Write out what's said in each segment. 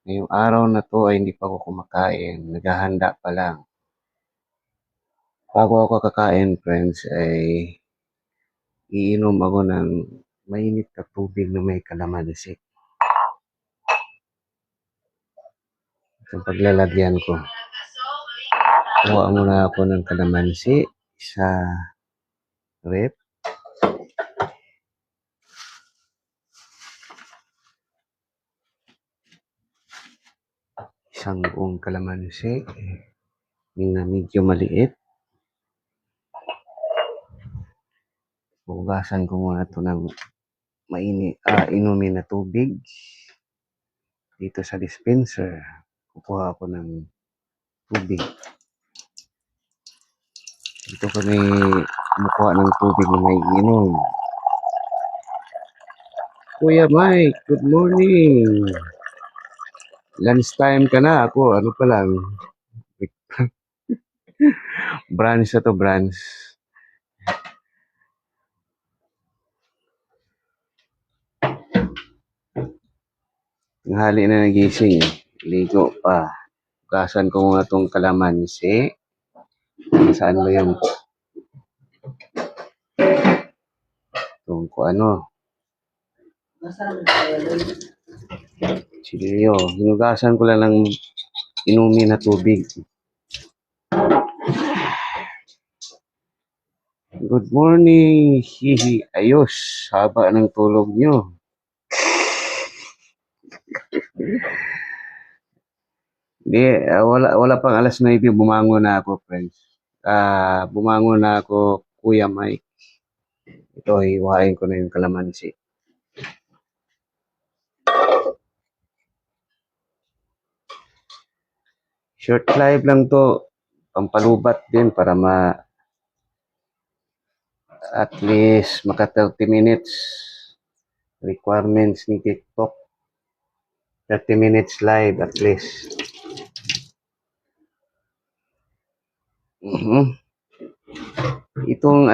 Ngayong araw na 'to ay hindi pa ako kumakain, naghahanda pa lang. Bago ako kakain friends ay iinom ako ng mainit na tubig na may kalamansi. Sa paglalagyan ko, kuha muna ako ng kalamansi sa ref. Isang buong kalamansi na medyo maliit. Hugasan ko muna ito ng inumin na tubig. Dito sa dispenser, kukuha ako ng tubig. Dito kami kumukuha ng tubig na may inom. Kuya Mike, good morning. Lunch time ka na. Ako, ano pa lang. Brunch na to, brunch. Tanghali na nagising. Ligo pa. Hugasan ko muna itong kalamansi. Saan ba yung itong ano? Chilio. Hinugasan ko lang ng inumin na tubig. Good morning. Hihi. Ayos. Haba ng tulog nyo. Hindi, wala pang alas 9, bumangon na ako, friends. Bumangon na ako, Kuya Mike. Ito, hiwain ko na yung kalamansi. Short live lang to, pampalubat din para at least maka 30 minutes. Requirements ni TikTok. 30 minutes live at least. Itong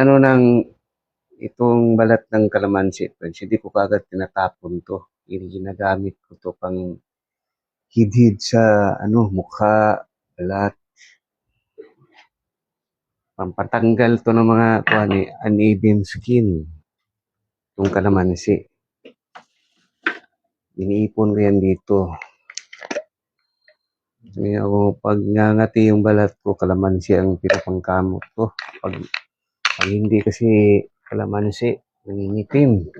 itong balat ng kalamansi, friends, hindi ko kagad tinatapon to. Ginagamit ko to pang hidhid sa mukha, balat. Pampatanggal to ng mga uneven skin. Itong kalamansi. Iniipon ko yan dito. Kaya ako, pag ngangati yung balat ko, kalamansi ang pinapangkamot ko. Pag hindi kasi kalamansi, nangingitim.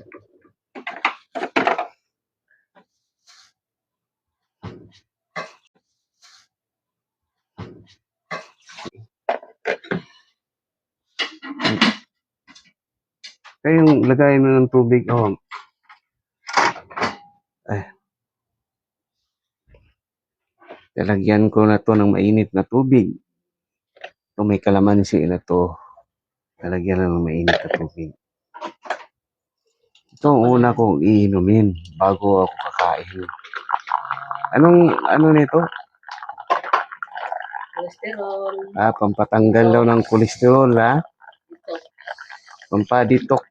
Kaya yung lagay mo ng tubig, lalagyan ko na to ng mainit na tubig. Ito may kalamansi na to. Lalagyan na ng mainit na tubig. Ito ang una kong iinumin bago ako kakain. Ano nito? Kolesterol. Pampatanggal daw ng kolesterol, Pampa-detox.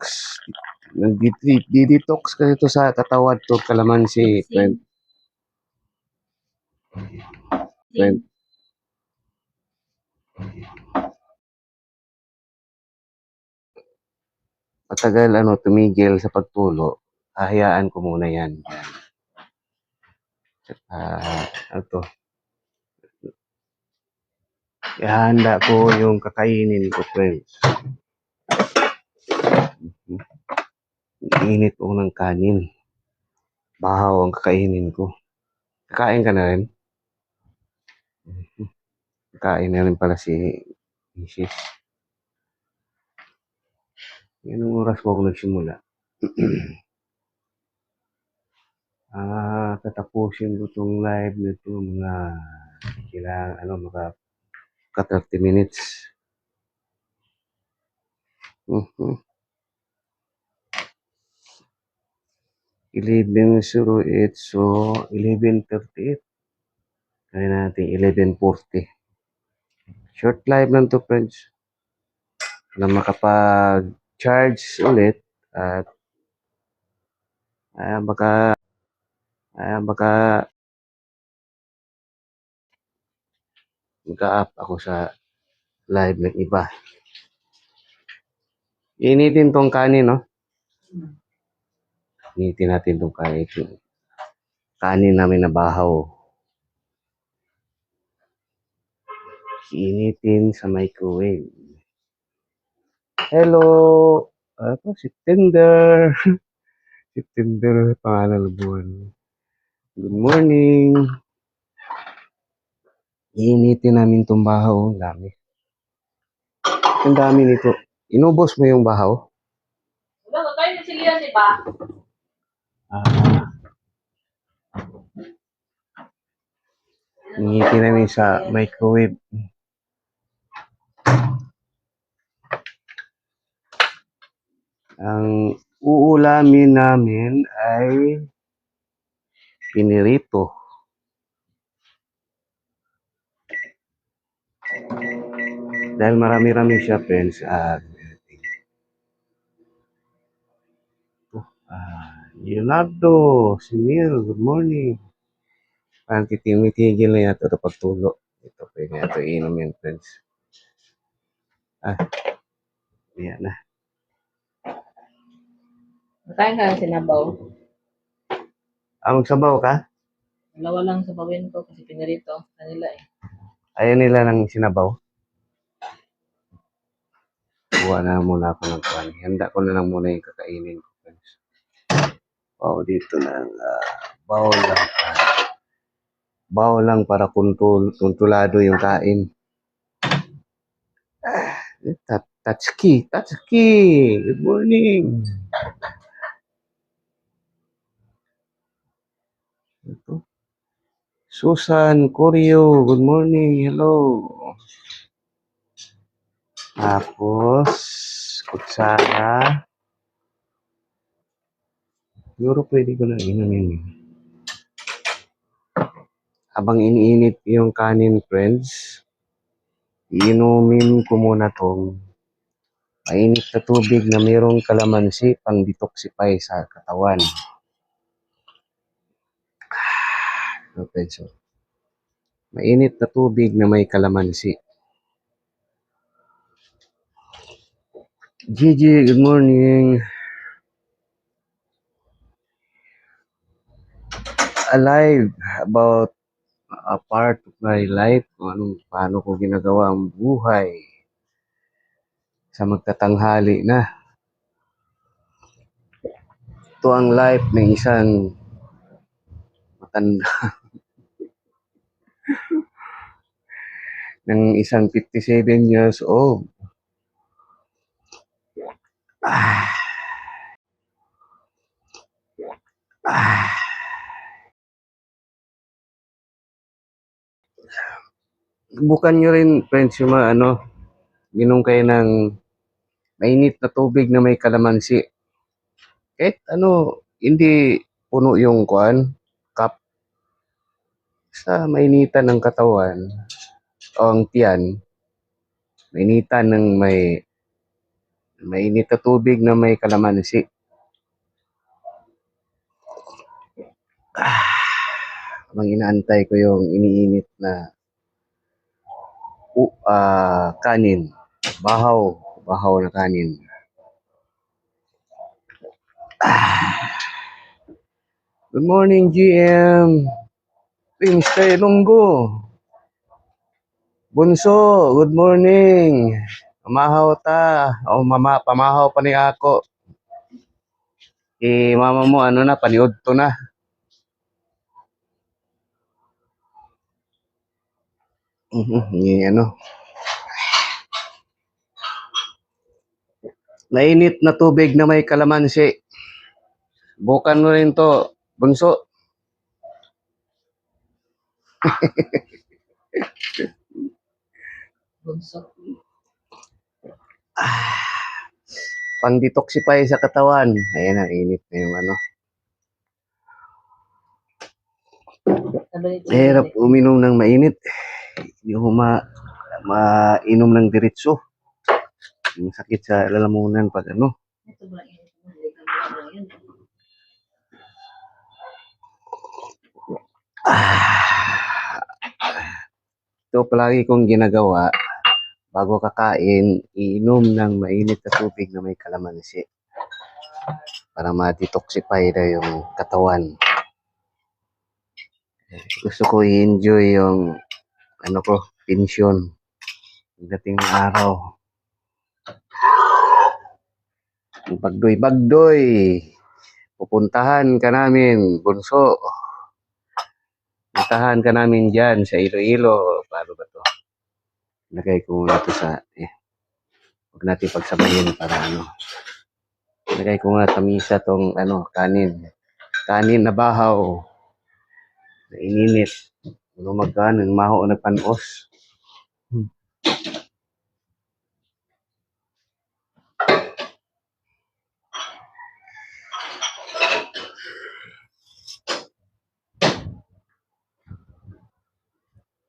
Di-detox kasi ito sa katawan to, kalamansi. Friend. Matagal tumigil sa pagtulo, hahayaan ko muna yan. Ihanda ko yung kakainin ko, friends. Init ko ng kanin. Bahaw ang kakainin ko. Kakain ka na rin? Kakain na rin pala si Mrs. Anong oras ko nagsimula? Tatapusin ko itong live nito mga mga 30 minutes. 11:08, so 11:38. Kaya natin 11:40. Short live lang to, friends. Na makapag-charge ulit at baka Baka magka-up ako sa live ng iba. Initin tong kanin, no? Initin natin tong kanin. Kanin namin na bahaw. Initin sa microwave. Hello! Ako, si Tinder. Si Tinder, pangalan ng buwan. Good morning. Initin namin tong bahaw. Ang dami. Ang dami nito. Inubos mo yung bahaw? Wala, kayo na sila, di ba? Ah. Initin namin sa microwave. Ang uulamin namin ay pinirito. Dahil marami-rami siya, friends. Leonardo, si Neil, good morning. Parang tititigil na yata ito pagtulo. Ito, pwede na ito iinom yan, friends. Yan na. Kain ka ng sinabaw. Magsabaw ka? Dalawa lang sa bawin ko kasi pinarito kanila eh. Ayaw nila ng sinabaw. Kuha na muna ako ng pan. Handa ko na lang muna yung kakainin ko, friends. Dito lang. Bawal lang. Bawal lang para kontrolado yung kain. Tatsuki. Good morning. Ito. Susan Coreo, good morning. Hello. Tapos, kutsara. Siguro pwede ko na inumin. Habang iniinit yung kanin, friends, iinumin ko muna tong mainit na tubig na mayroong kalamansi pang detoxify sa katawan. Okay, so, mainit na tubig na may kalamansi. Gigi, good morning. Alive about a part of my life, paano ko ginagawa ang buhay sa magtatanghali na. Ito ang life ng isang matanda, ng isang 57 years old. Subukan nyo rin, friends, yung minom kayo ng mainit na tubig na may kalamansi. Kahit hindi puno yung cup, sa mainitan ng katawan o ang tiyan, mainitan ng mainit na tubig na may kalamansi. Habang inaantay ko yung iniinit na kanin. Bahaw na kanin. Good morning, GM. Mr. Ilonggo. Bunso, good morning. Pamahaw ta. Pamahaw pa ni ako. Mama mo, paniod to na. Mainit na tubig na may kalamansi. Bukan mo rin to, bunso. Bunso. Pang detoxify sa katawan. Ayan ang init na yung Hirap uminom ng mainit. Hindi ko mainom ng diretso. Yung sakit sa lalamunan pag Ito palagi kong ginagawa bago kakain, iinom ng mainit na tubig na may kalamansi para ma-detoxify na yung katawan. Gusto ko i-enjoy yung pensyon dating araw. Yung bagdoy-bagdoy. Pupuntahan ka namin, bunso. Puntahan ka namin dyan sa Iloilo. Paano ba to? Lagay ko muna ito sa, huwag natin pagsabayin para lagay ko muna tamisa tong kanin. Kanin na bahaw. Na ininit. Magkano, maho o nagpanos.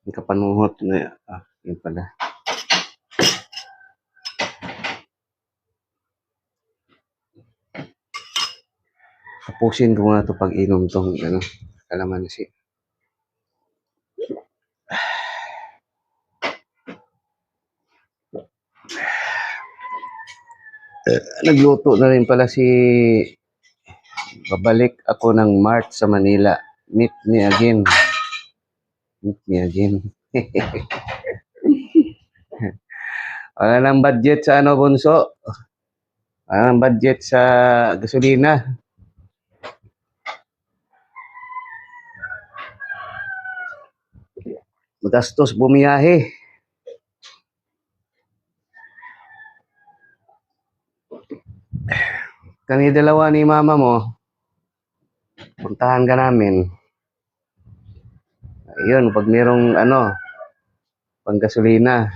Yung kapanuhot na, yun pala. Tapusin ko muna ito pag inom tong kalamansi. Nagluto na rin pala babalik ako ng March sa Manila. Meet me again. Meet me again. Wala nang budget sa bunso. Wala nang budget sa gasolina. Magastos bumiyahe. Kami dalawa ni mama mo, puntahan ka namin. Ayun, pag merong pang gasolina.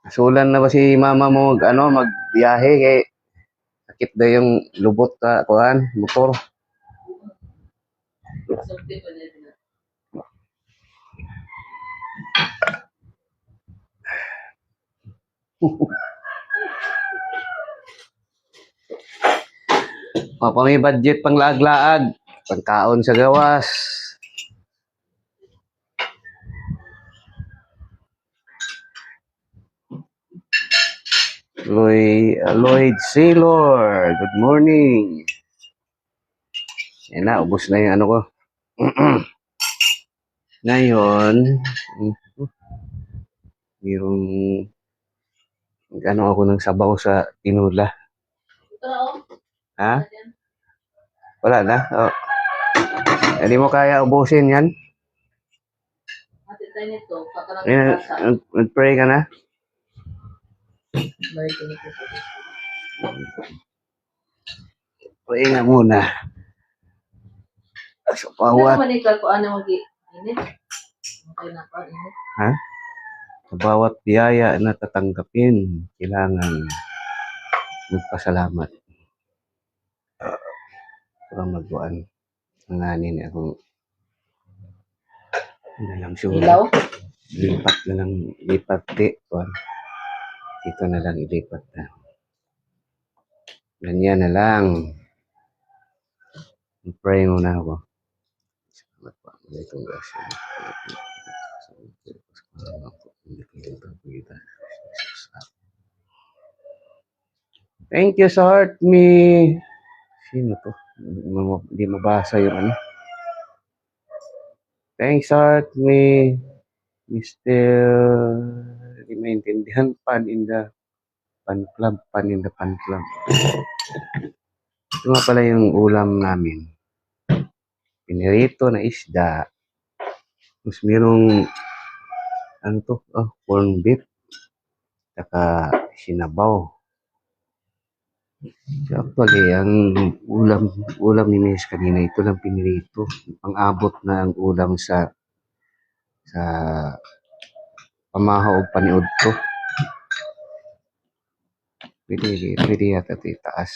Sulan na ba si mama mo magbiyahe kay sakit daw yung lubot motor. Sulti pa nila. Pa may budget pang laag-laag, pangkaon sa gawas. Lloyd Sailor, good morning. Yan na, ubos na yung ko. Ngayon, mayroong ako ng sabaw sa tinula. Ha? Wala na? Oh. Hindi mo kaya ubusin yan? Nag-pray ka na? Pray nga muna. So, bawat... Ha? Sa bawat biyaya na tatanggapin, kailangan magpasalamat. Para magbuan. Nanganin akong Ilaw? Lipat dito na lang ilipat na. Ganyan na lang. Pray muna ako. Thank you sa heart me. Sino to? Hindi mabasa yung Thanks heart me. Mr. Hindi maintindihan. Pan in the pan club. Ito nga pala yung ulam namin. Pinirito na isda. Tapos merong corn beef. Saka sinabaw. Actually, ang ulam ni Miss kanina, ito lang pinirito. Pang-abot na ang ulam sa pamahaw o paniod to. Pwede yata ito itaas.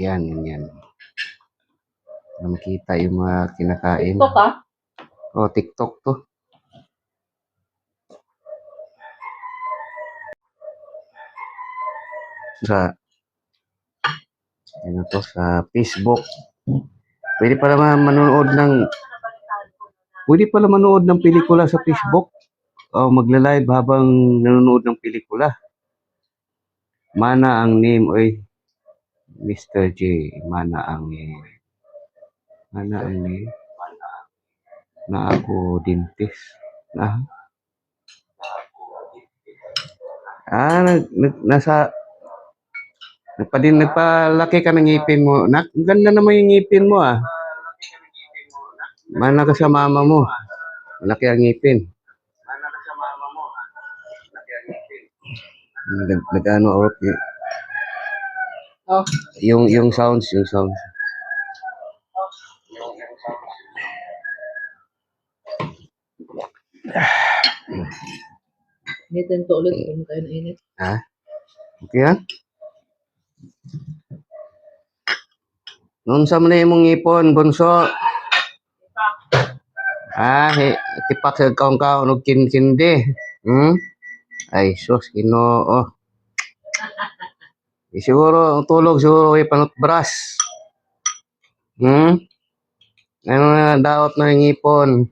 Yan. Makita yung mga kinakain. TikTok ka? TikTok to. sa ano to sa Facebook. Pwede pala manood ng pelikula sa Facebook. O magla-live habang nanonood ng pelikula. Mana ang name oy Mr. J. Mana ang name. Mana ang name. Na ako dentist. Na nasa nagpalaki ka ng ngipin mo. Ang ganda naman yung ngipin mo ah. Mana ka sa mama mo. Malaki ang ngipin. Nag-ano orat Oh, yung sounds. initin to ulit kung tayo na init. Ha? Okay ha? Noon sa man imong ngipon, bunso. Tipak sa kaon-kaon og kindi. Ay, sus, Ginoo. Siguro, ang tulog siguro ay panutbras. Ano na, daot na yung ngipon.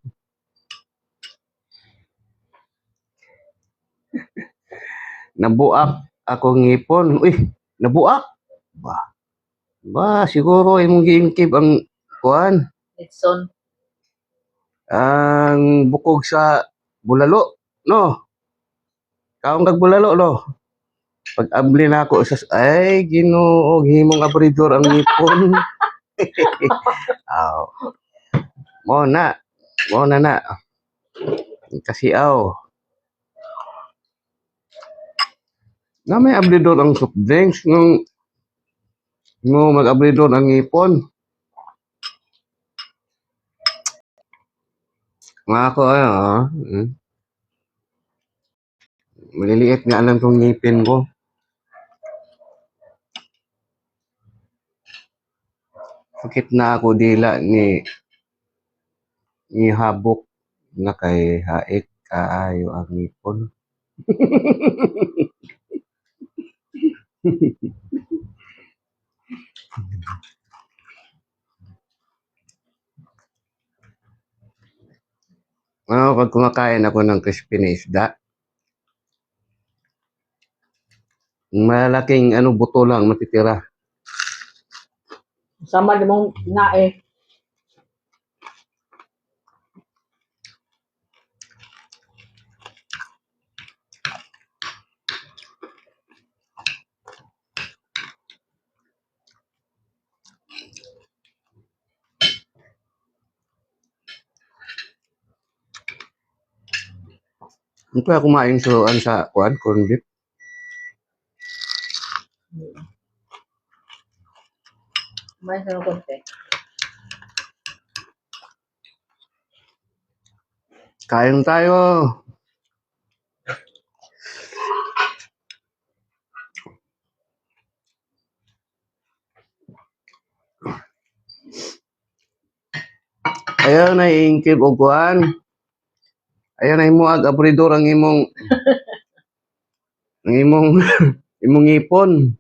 Nabuak ako ngipon. Uy, nabuak. Ba, siguro imong giingkib ang kuan. Edson. Ang bukog sa bulalo, no? Kaong kag bulalo, no? Pag abli na ako sa ay Ginoo, himong abridor ang ngipon. Aw. Mo na kasi na may abridor ang soft drinks nung mo mag-abridor ang ngipon. Nga ako maliliit nga alam kong ngipin ko. Sakit na ako dila ni habok na kay haik kaayo ang ngipon. Pag kumakain ako ng crispy na isda, malaking buto lang matitira. Sama di mong nae. Hindi pa kumain suruan sa corned beef. May sa konti. Kain tayo. Ayaw na iingkib og kuan. Ayaw na himuag abridor ang imong imong ngipon.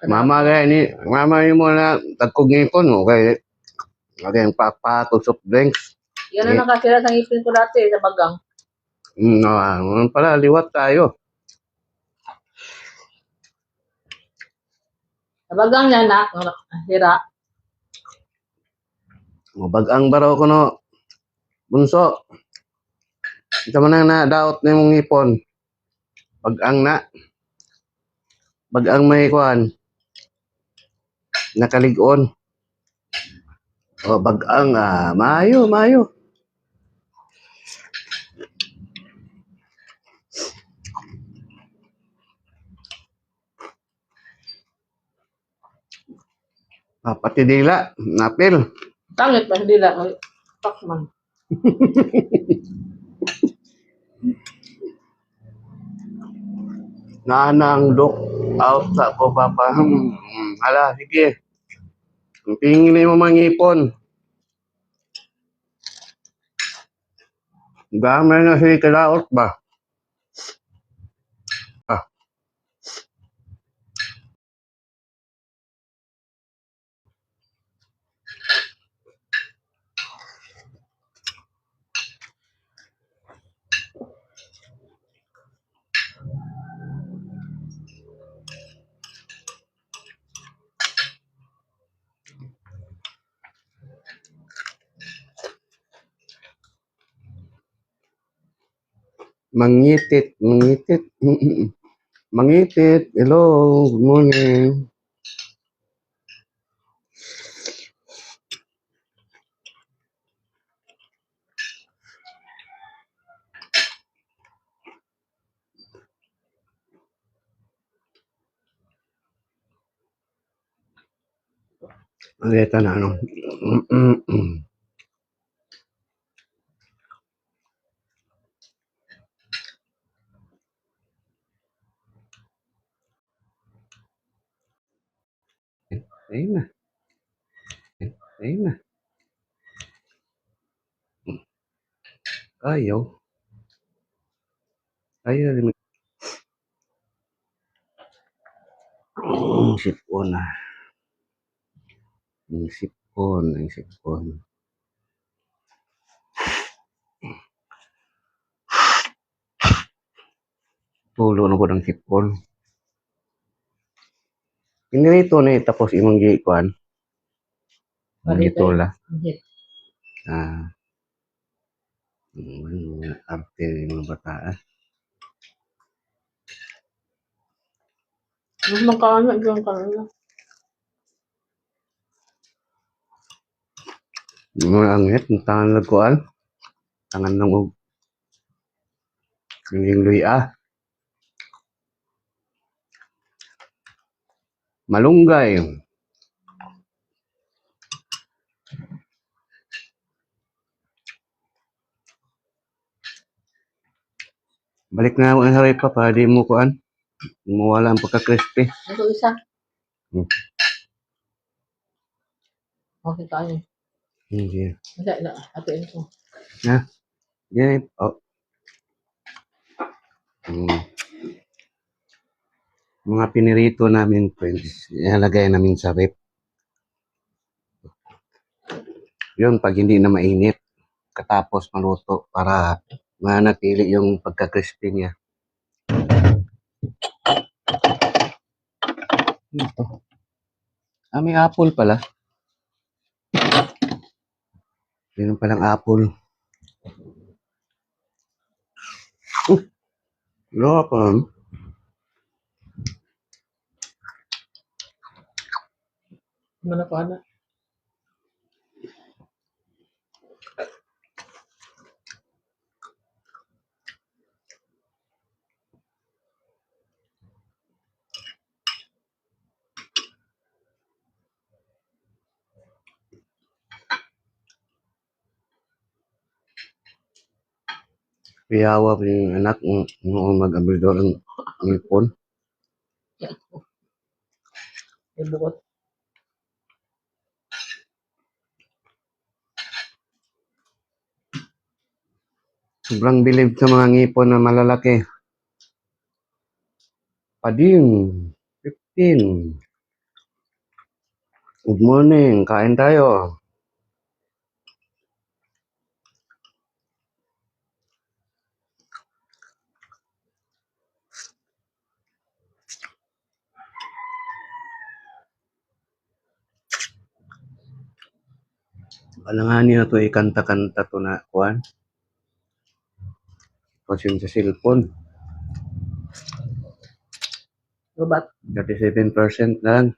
Mama mo na tagkog ngipon mo kay ang papato soft drinks. Yan ang nakasira sa ngipin ko dati sa bagang. Pala liwat tayo. Sa bagang niya na, hira. Bagang baraw ko no. Bunso. Ito man na daot na imong ngipon. Bagang may kuan. Nakaligon. Bagang mayo. Pati dila, napil. Tangit pa hindi lang. Pak man. Naanang dok out sa ko papa. Hala, sige. Tingin mo mangipon. Dami na si Kalaot ba? Ah, mangitit, mangitit. Mangitit. Hello, good morning. Aleta na ano. Ayun na. Ayun na. Ayaw. Ayaw. Sipon na. Ang sipon. Ang sipon. Tulo na ko ng sipon. Pinirito na tapos imong gikuan. Gitula. Hit. Ah. Arte ng mga bata. Mas magkaano, yung kaano. Mga angit. Ang tangan lagkuan. Tangan ng yung luya. Malunggay. Balik na ako sa repa pa. Di mo kuan. Di mo wala ang pagka-crispy. Ito isa. Hmm. Okay tayo. Hindi. Hindi, atin ko. Na. Yan. Oh. Mga pinirito namin friends. Ilalagay namin sa rep. Yun, pag hindi na mainit. Katapos maluto para manatili yung pagka-crispy niya. Ito. Ah, may apple pala. Meron palang apple. Wala pa. Mana ko ano. Piyawa pa yung anak noong mag-abridor ang ipon. Ibukot. Sobrang bilib sa mga ngipon na malalaki. Pading. 15. Good morning. Kain tayo. Alanganin na to ikanta-kanta to na kuan. Kasi sa cellphone. Gubat. 37% lang.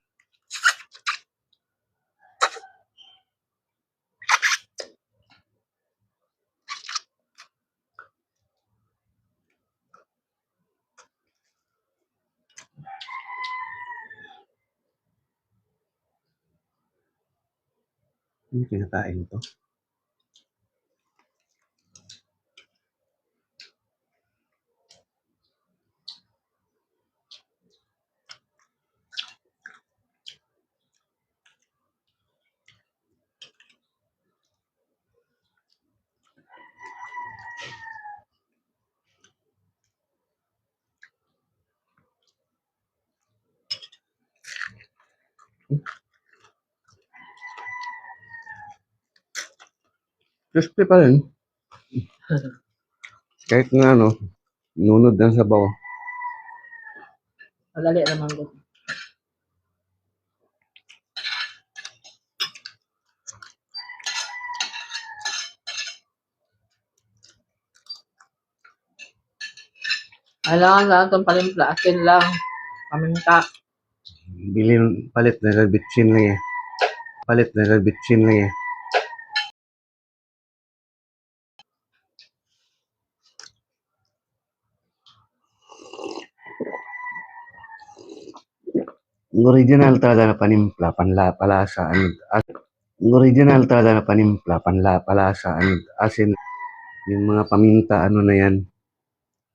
Hindi kinakain to. Crispy pa rin. Kahit na ano, nunod ng sabaw. Madali naman ko. Kailangan lang itong palimpla. Akin lang. Paminta. Palit na bitchin lang eh. Palit na bitchin lang eh. Ang original talaga na panimpla, palasa, ang original talaga na panimpla, palasa, asin, yung mga paminta, ano na yan,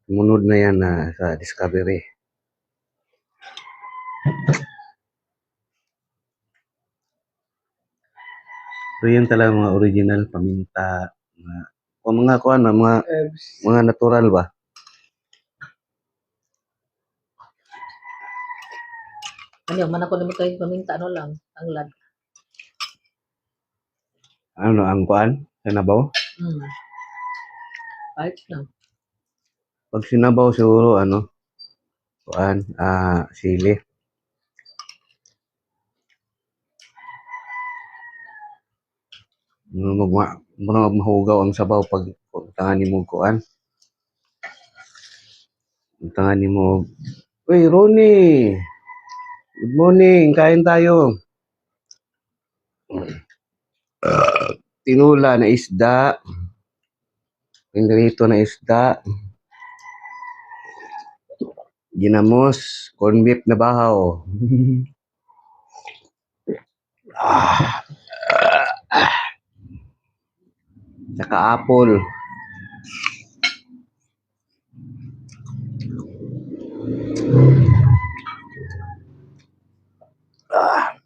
munod na yan na sa Discovery. So yan talaga mga original paminta, Herbs. mga natural ba? Ano, man ako naman kayo paminta. Ano lang. Ang lad. Ano, ang kuan? Sinabaw? Kahit na. Pag sinabaw siguro, ano, kuan, sili. Mahugaw ang sabaw pag tangan mo kuan. Tangan mo, uy, Ronnie! Good morning, kain tayo. Tinula na isda. Pinrito na isda. Ginamos, corn beef na bahaw. Saka apple.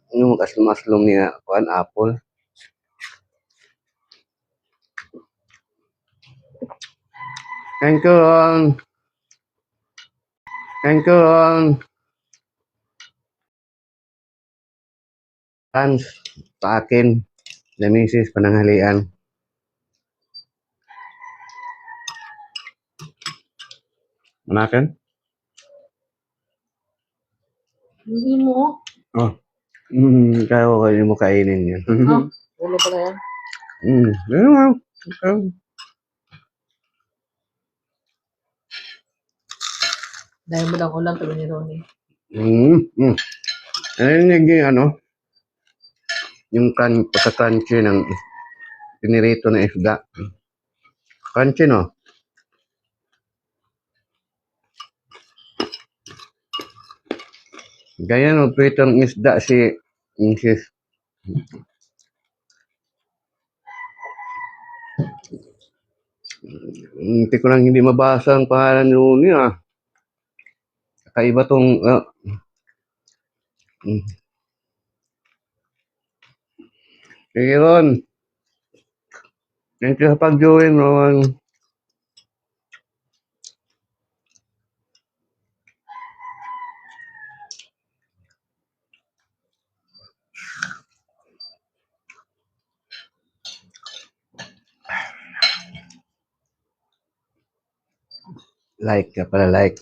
Ano maslom niya, kuan, apple. Thank you, Ron. Thank you, Ron. Hans, sa akin, na misis, pananghalian. Manakan? Hindi mo. Oh. Kaya ko kayo mo kainin yan. Ulo pala yan. Dahil mo lang ulam tuloy ni Ronnie. Ayun yung ano, yung pagka-crunchy ng pinirito na isda. Crunchy, no? Gaya no, pritong isda si Mrs. Hindi ko lang hindi mabasa ang pangalan ni Uni, Kakaiba tong, sige, Ron. Thank you sa pag-join, Ron. Like ka pala, like.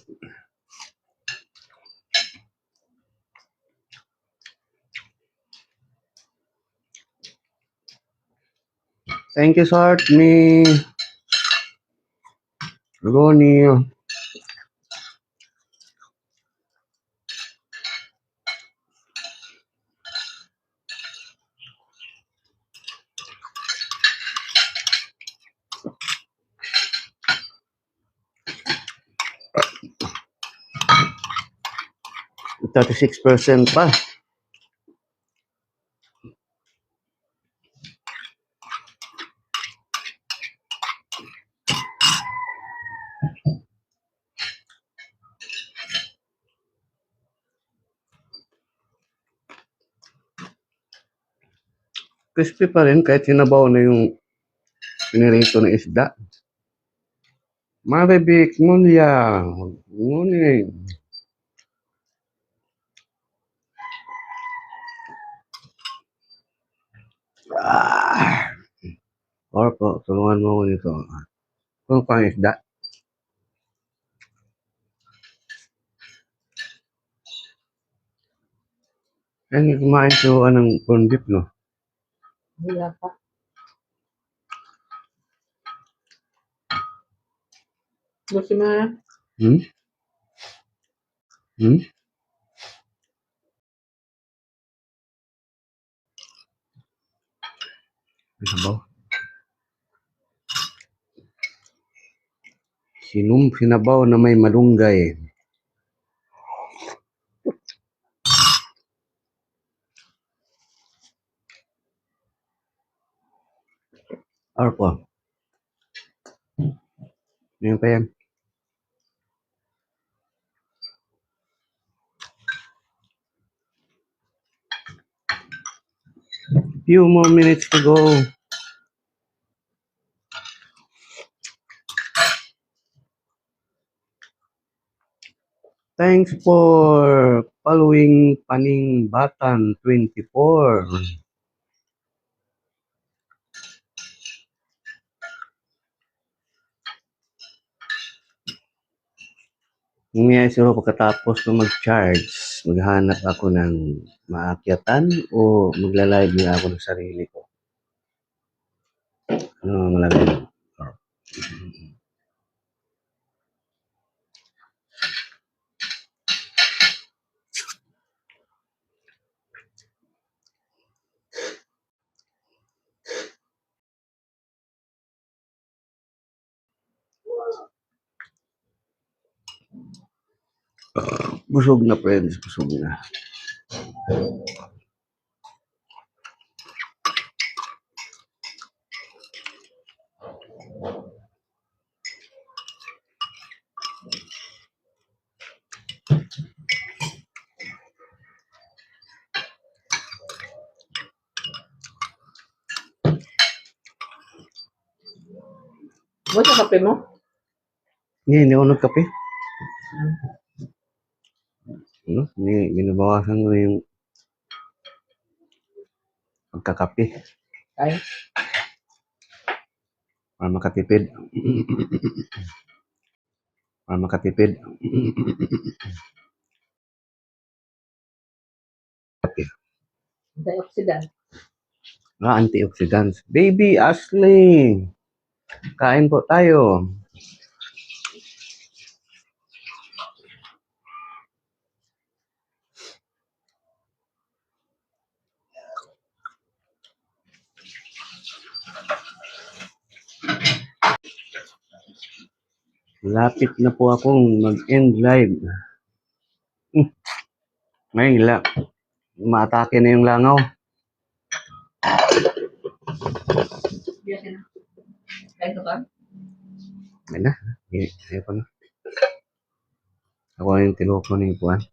Thank you, Sart, me. Ronnie. %36 pa. Crispy pa rin kahit sinabaw na yung pinirito na isda. Maribik, Mulia. Morning. Or po, tulungan mo ako nito. Kung pang isda. Ay, hindi kumain si Juan ng corned beef, no? Wala pa. Gusto mo na? Hmm? Hmm? May sabaw. Sinabaw na may malunggay. Or po. Yan pa yan. Few more minutes to go. Thanks for following Paning Batan 24. Nangyayari siguro pagkatapos ko mag-charge, maghanap ako ng maakyatan o magla-live na ako ng sarili ko. Ano malagay mo? Busog na friends, busog na. What's ang kape mo? Hindi ako nagkape. Ano? Binabawasan ko yung pagkakape Ay, para makatipid. Para makatipid. antioxidant. Antioxidants. Baby Ashley, kain po tayo. Lapit na po akong mag-end live. Ngayon, maatake na yung langaw. Biyak na. Ay, ito ka? Ayun na. Ayun ko na. Ako yung tinoko ni Juan.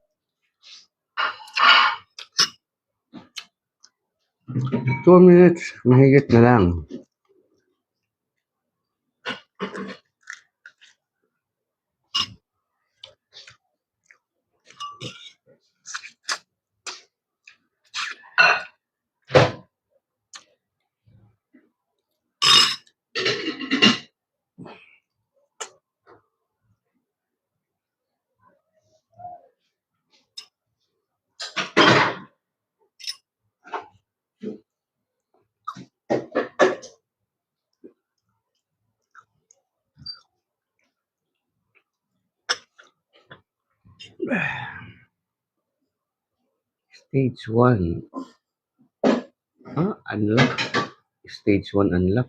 2 minutes. Mahigit na lang. Stage 1. Unlock. Stage 1 unlock.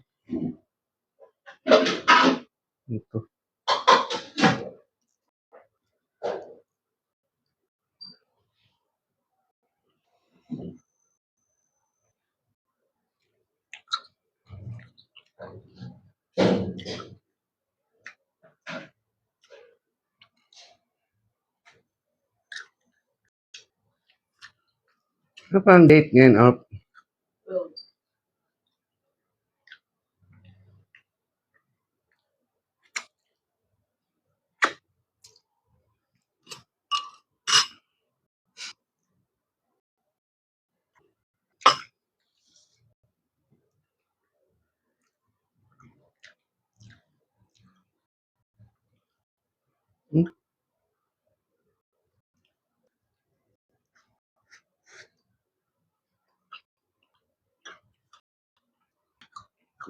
Ito. Ano pa ang date ngayon? Oh.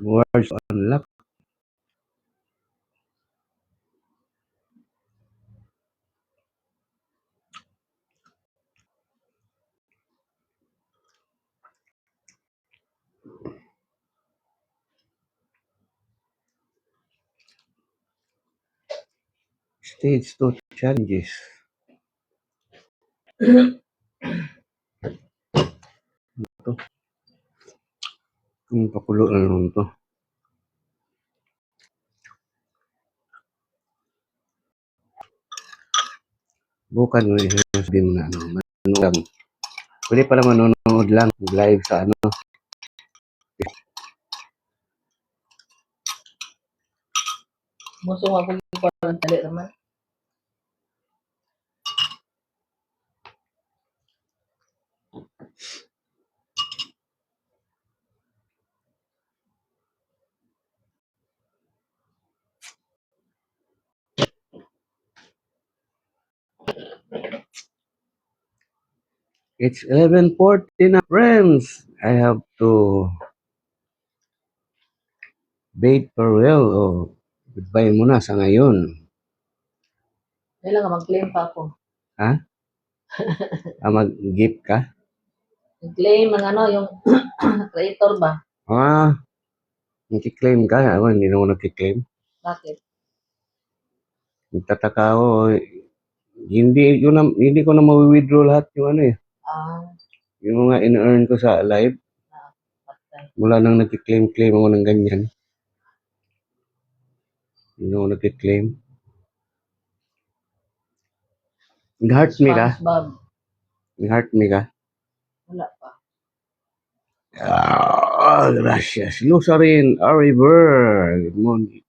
Words unlock. Stage 2 challenges. Ito, kung pakulo na naman to. Bukan mo sabi mo na ano, manonood lang. Pwede pala manonood lang, live sa ano. Muso nga kung parang tali naman. It's 11:40 na, friends. I have to bid farewell o goodbye muna sa ngayon. Kailan nga mag-claim pa ako. Ha? Mag-gift ka? Mag-claim ng ano, yung creator ba? Nag-claim ka? Ako, hindi na ako nag-claim. Bakit? Nagtataka ako, hindi ko na ma-withdraw lahat yung ano eh. Yung mga in-earn ko sa live. Patay. Mula nang nag-claim ako ng ganyan. Hindi na ako nag-claim. Nag-heart me ka? SpongeBob. Nag-heart me ka? Wala pa. Gracias. Lusarin, Ariver. Good morning.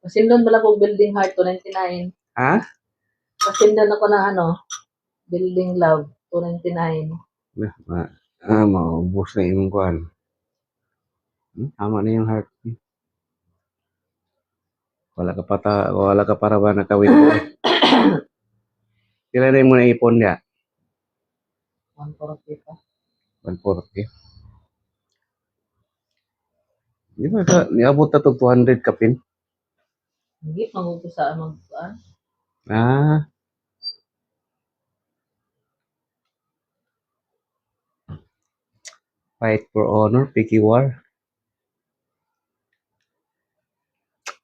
Pasindon pala kong building heart 299. Ha? Pasindon ako ng ano, building love 299. Maubos na yung kuhan. Tama na yung heart me. Wala ka para ba nakawin ko? Kailan na mo na ipon niya? 140 pa. 140. Di ba niabot na to 200 kapin? Hindi, magugusaan mag-aan. Ah. Fight for honor, picky war.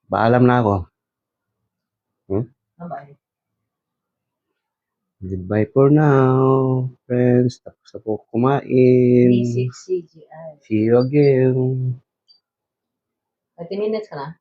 Paalam na ako. Bye. Goodbye for now, friends. Tapos na po kumain. Basic CGI. See you again. 30 minutes ka na?